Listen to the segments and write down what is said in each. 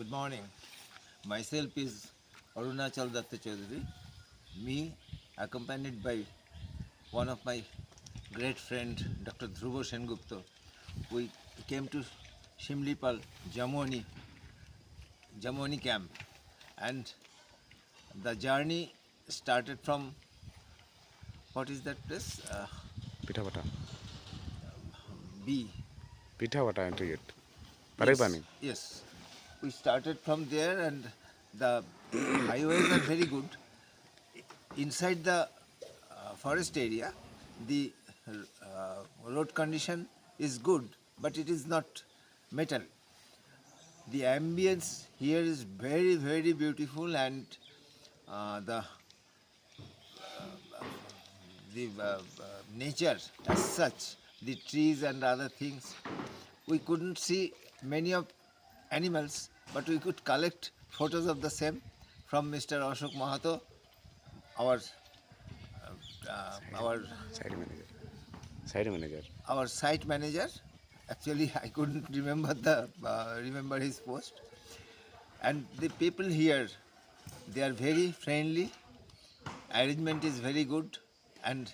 Good morning. Myself is Arunachal Datta Chaudhary. Me, accompanied by one of my great friend, Dr. Dhruvo Sengupta. We came to Similipal, Jamuani Camp, and the journey started from what is that place? পিঠাপাটা B. পিঠাপাটা entry gate Yes, পানি yes. We started from there, and the highways are very good. Inside the forest area, the road condition is good, but it is not metal. The ambience here is very, very beautiful, and the nature as such, the trees and other things. We couldn't see many of animals, but we could collect photos of the same from Mr. Ashok Mahato, our our side manager our site manager. Actually, I couldn't remember his post. And the people here, they are very friendly. Arrangement is very good, and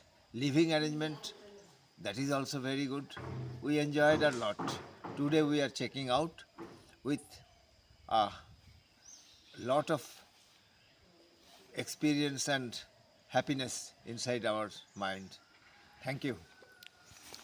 living arrangement, that is also very good. We enjoyed a lot. Today we are checking out with a lot of experience and happiness inside our mind. Thank you.